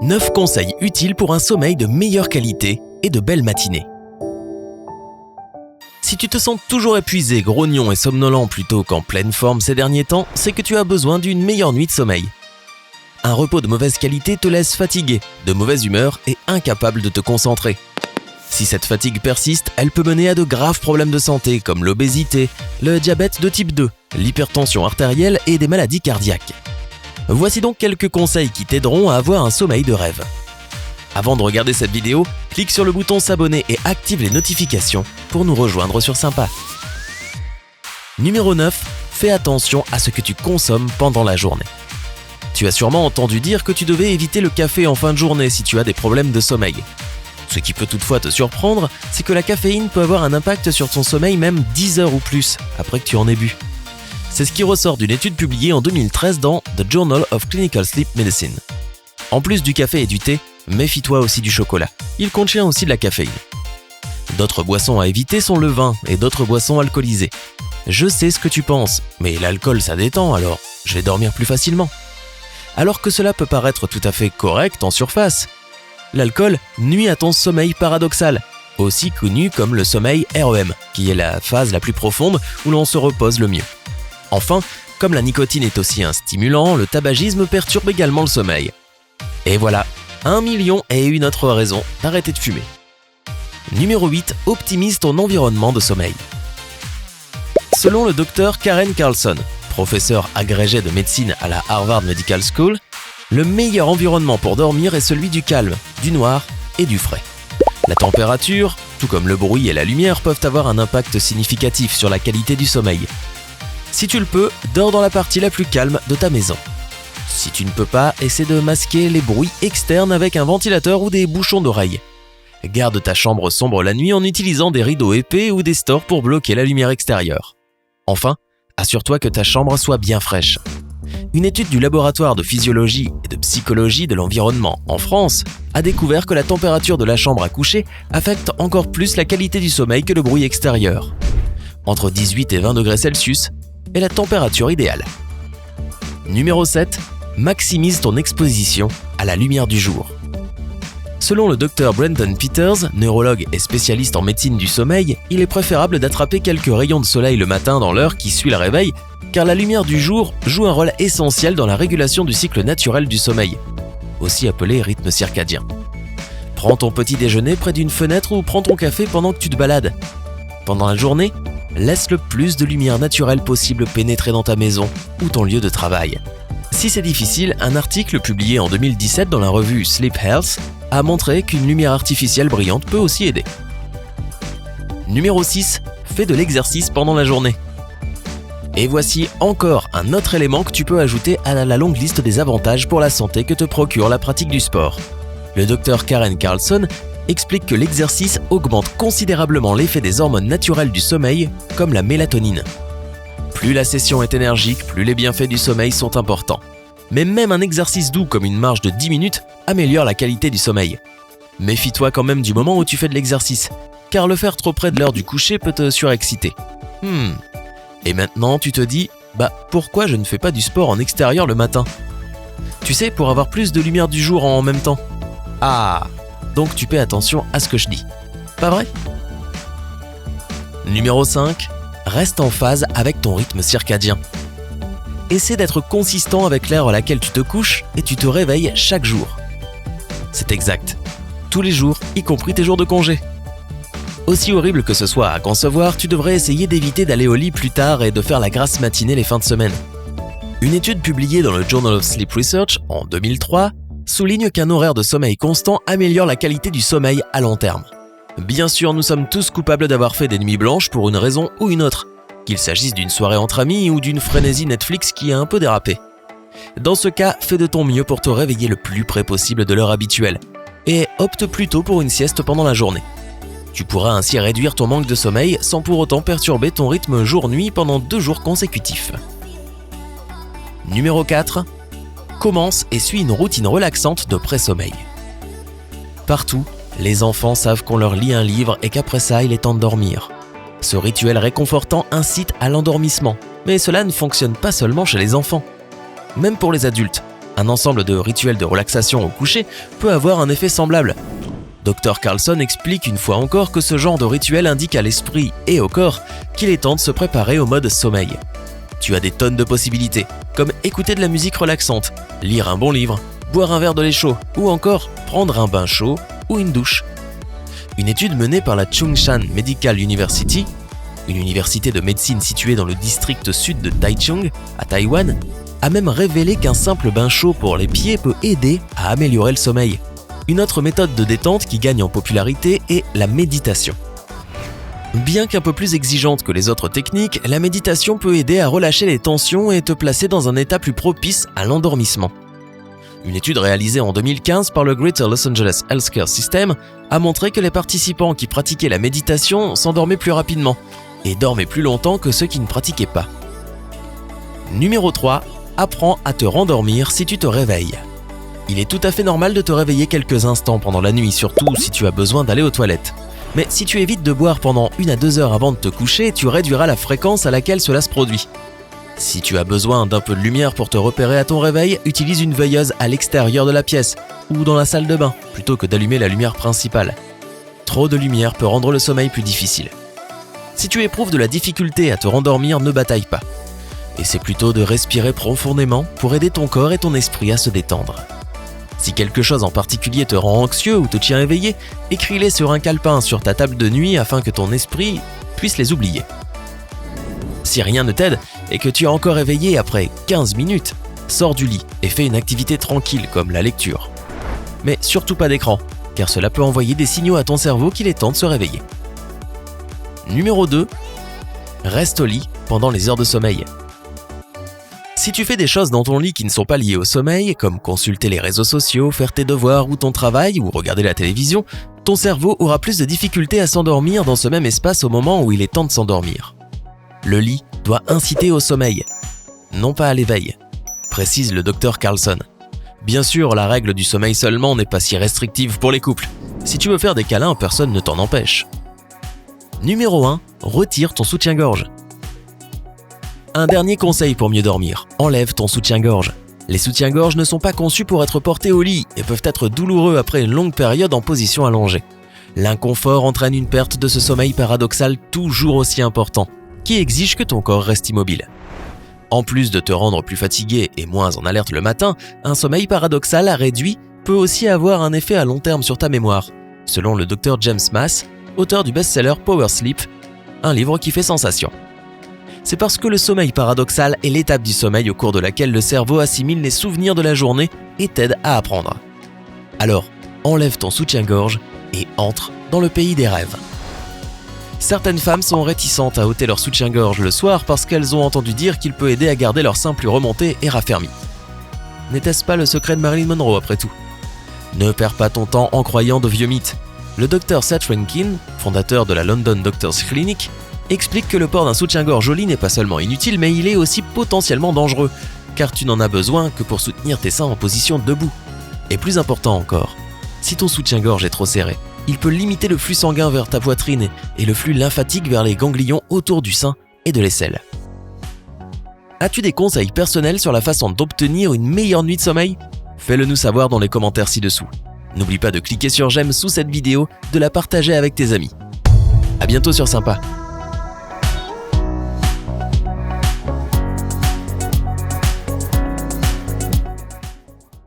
9 conseils utiles pour un sommeil de meilleure qualité et de belles matinées. Si tu te sens toujours épuisé, grognon et somnolent plutôt qu'en pleine forme ces derniers temps, c'est que tu as besoin d'une meilleure nuit de sommeil. Un repos de mauvaise qualité te laisse fatigué, de mauvaise humeur et incapable de te concentrer. Si cette fatigue persiste, elle peut mener à de graves problèmes de santé comme l'obésité, le diabète de type 2, l'hypertension artérielle et des maladies cardiaques. Voici donc quelques conseils qui t'aideront à avoir un sommeil de rêve. Avant de regarder cette vidéo, clique sur le bouton s'abonner et active les notifications pour nous rejoindre sur Sympa. Numéro 9. Fais attention à ce que tu consommes pendant la journée. Tu as sûrement entendu dire que tu devais éviter le café en fin de journée si tu as des problèmes de sommeil. Ce qui peut toutefois te surprendre, c'est que la caféine peut avoir un impact sur ton sommeil même 10 heures ou plus après que tu en aies bu. C'est ce qui ressort d'une étude publiée en 2013 dans The Journal of Clinical Sleep Medicine. En plus du café et du thé, méfie-toi aussi du chocolat. Il contient aussi de la caféine. D'autres boissons à éviter sont le vin et d'autres boissons alcoolisées. Je sais ce que tu penses, mais l'alcool ça détend alors je vais dormir plus facilement. Alors que cela peut paraître tout à fait correct en surface. L'alcool nuit à ton sommeil paradoxal, aussi connu comme le sommeil REM, qui est la phase la plus profonde où l'on se repose le mieux. Enfin, comme la nicotine est aussi un stimulant, le tabagisme perturbe également le sommeil. Et voilà, 1 million et une autre raison d'arrêter de fumer. Numéro 8. Optimise ton environnement de sommeil. Selon le docteur Karen Carlson, professeur agrégé de médecine à la Harvard Medical School, le meilleur environnement pour dormir est celui du calme, du noir et du frais. La température, tout comme le bruit et la lumière, peuvent avoir un impact significatif sur la qualité du sommeil. Si tu le peux, dors dans la partie la plus calme de ta maison. Si tu ne peux pas, essaie de masquer les bruits externes avec un ventilateur ou des bouchons d'oreille. Garde ta chambre sombre la nuit en utilisant des rideaux épais ou des stores pour bloquer la lumière extérieure. Enfin, assure-toi que ta chambre soit bien fraîche. Une étude du laboratoire de physiologie et de psychologie de l'environnement en France a découvert que la température de la chambre à coucher affecte encore plus la qualité du sommeil que le bruit extérieur. Entre 18 et 20 degrés Celsius est la température idéale. Numéro 7. Maximise ton exposition à la lumière du jour. Selon le Dr Brendan Peters, neurologue et spécialiste en médecine du sommeil, il est préférable d'attraper quelques rayons de soleil le matin dans l'heure qui suit le réveil, car la lumière du jour joue un rôle essentiel dans la régulation du cycle naturel du sommeil, aussi appelé rythme circadien. Prends ton petit déjeuner près d'une fenêtre ou prends ton café pendant que tu te balades. Pendant la journée, laisse le plus de lumière naturelle possible pénétrer dans ta maison ou ton lieu de travail. Si c'est difficile, un article publié en 2017 dans la revue Sleep Health a montré qu'une lumière artificielle brillante peut aussi aider. Numéro 6. Fais de l'exercice pendant la journée. Et voici encore un autre élément que tu peux ajouter à la longue liste des avantages pour la santé que te procure la pratique du sport. Le docteur Karen Carlson explique que l'exercice augmente considérablement l'effet des hormones naturelles du sommeil, comme la mélatonine. Plus la session est énergique, plus les bienfaits du sommeil sont importants. Mais même un exercice doux comme une marche de 10 minutes améliore la qualité du sommeil. Méfie-toi quand même du moment où tu fais de l'exercice, car le faire trop près de l'heure du coucher peut te surexciter. Et maintenant tu te dis, pourquoi je ne fais pas du sport en extérieur le matin ? Tu sais, pour avoir plus de lumière du jour en même temps. Ah, donc tu fais attention à ce que je dis. Pas vrai ? Numéro 5. Reste en phase avec ton rythme circadien. Essaie d'être consistant avec l'heure à laquelle tu te couches et tu te réveilles chaque jour. C'est exact. Tous les jours, y compris tes jours de congé. Aussi horrible que ce soit à concevoir, tu devrais essayer d'éviter d'aller au lit plus tard et de faire la grasse matinée les fins de semaine. Une étude publiée dans le Journal of Sleep Research en 2003 souligne qu'un horaire de sommeil constant améliore la qualité du sommeil à long terme. Bien sûr, nous sommes tous coupables d'avoir fait des nuits blanches pour une raison ou une autre, qu'il s'agisse d'une soirée entre amis ou d'une frénésie Netflix qui a un peu dérapé. Dans ce cas, fais de ton mieux pour te réveiller le plus près possible de l'heure habituelle et opte plutôt pour une sieste pendant la journée. Tu pourras ainsi réduire ton manque de sommeil sans pour autant perturber ton rythme jour-nuit pendant 2 jours consécutifs. Numéro 4. Commence et suis une routine relaxante de pré-sommeil. Partout, les enfants savent qu'on leur lit un livre et qu'après ça, il est temps de dormir. Ce rituel réconfortant incite à l'endormissement, mais cela ne fonctionne pas seulement chez les enfants. Même pour les adultes, Un ensemble de rituels de relaxation au coucher peut avoir un effet semblable. Dr Carlson explique une fois encore que ce genre de rituel indique à l'esprit et au corps qu'il est temps de se préparer au mode sommeil. Tu as des tonnes de possibilités, comme écouter de la musique relaxante, lire un bon livre, boire un verre de lait chaud ou encore prendre un bain chaud ou une douche. Une étude menée par la Chung-Shan Medical University, une université de médecine située dans le district sud de Taichung, à Taïwan, a même révélé qu'un simple bain chaud pour les pieds peut aider à améliorer le sommeil. Une autre méthode de détente qui gagne en popularité est la méditation. Bien qu'un peu plus exigeante que les autres techniques, la méditation peut aider à relâcher les tensions et te placer dans un état plus propice à l'endormissement. Une étude réalisée en 2015 par le Greater Los Angeles Healthcare System a montré que les participants qui pratiquaient la méditation s'endormaient plus rapidement et dormaient plus longtemps que ceux qui ne pratiquaient pas. Numéro 3. Apprends à te rendormir si tu te réveilles. Il est tout à fait normal de te réveiller quelques instants pendant la nuit, surtout si tu as besoin d'aller aux toilettes. Mais si tu évites de boire pendant 1 à 2 heures avant de te coucher, tu réduiras la fréquence à laquelle cela se produit. Si tu as besoin d'un peu de lumière pour te repérer à ton réveil, utilise une veilleuse à l'extérieur de la pièce ou dans la salle de bain, plutôt que d'allumer la lumière principale. Trop de lumière peut rendre le sommeil plus difficile. Si tu éprouves de la difficulté à te rendormir, ne bataille pas. Essaie plutôt de respirer profondément pour aider ton corps et ton esprit à se détendre. Si quelque chose en particulier te rend anxieux ou te tient éveillé, écris-les sur un calepin sur ta table de nuit afin que ton esprit puisse les oublier. Si rien ne t'aide et que tu es encore éveillé après 15 minutes, sors du lit et fais une activité tranquille comme la lecture. Mais surtout pas d'écran, car cela peut envoyer des signaux à ton cerveau qu'il est temps de se réveiller. Numéro 2. Reste au lit pendant les heures de sommeil. Si tu fais des choses dans ton lit qui ne sont pas liées au sommeil, comme consulter les réseaux sociaux, faire tes devoirs ou ton travail ou regarder la télévision, ton cerveau aura plus de difficultés à s'endormir dans ce même espace au moment où il est temps de s'endormir. Le lit doit inciter au sommeil, non pas à l'éveil, précise le Dr Carlson. Bien sûr, la règle du sommeil seulement n'est pas si restrictive pour les couples. Si tu veux faire des câlins, personne ne t'en empêche. Numéro 1. Retire ton soutien-gorge. Un dernier conseil pour mieux dormir, enlève ton soutien-gorge. Les soutiens-gorge ne sont pas conçus pour être portés au lit et peuvent être douloureux après une longue période en position allongée. L'inconfort entraîne une perte de ce sommeil paradoxal toujours aussi important, qui exige que ton corps reste immobile. En plus de te rendre plus fatigué et moins en alerte le matin, un sommeil paradoxal réduit peut aussi avoir un effet à long terme sur ta mémoire, selon le Dr James Mass, auteur du best-seller Power Sleep, un livre qui fait sensation. C'est parce que le sommeil paradoxal est l'étape du sommeil au cours de laquelle le cerveau assimile les souvenirs de la journée et t'aide à apprendre. Alors, enlève ton soutien-gorge et entre dans le pays des rêves. Certaines femmes sont réticentes à ôter leur soutien-gorge le soir parce qu'elles ont entendu dire qu'il peut aider à garder leur sein plus remonté et raffermi. N'était-ce pas le secret de Marilyn Monroe après tout ? Ne perds pas ton temps en croyant de vieux mythes. Le Dr Seth Rankin, fondateur de la London Doctors Clinic, explique que le port d'un soutien-gorge au lit n'est pas seulement inutile, mais il est aussi potentiellement dangereux, car tu n'en as besoin que pour soutenir tes seins en position debout. Et plus important encore, si ton soutien-gorge est trop serré, il peut limiter le flux sanguin vers ta poitrine et le flux lymphatique vers les ganglions autour du sein et de l'aisselle. As-tu des conseils personnels sur la façon d'obtenir une meilleure nuit de sommeil ? Fais-le nous savoir dans les commentaires ci-dessous. N'oublie pas de cliquer sur j'aime sous cette vidéo, de la partager avec tes amis. À bientôt sur Sympa.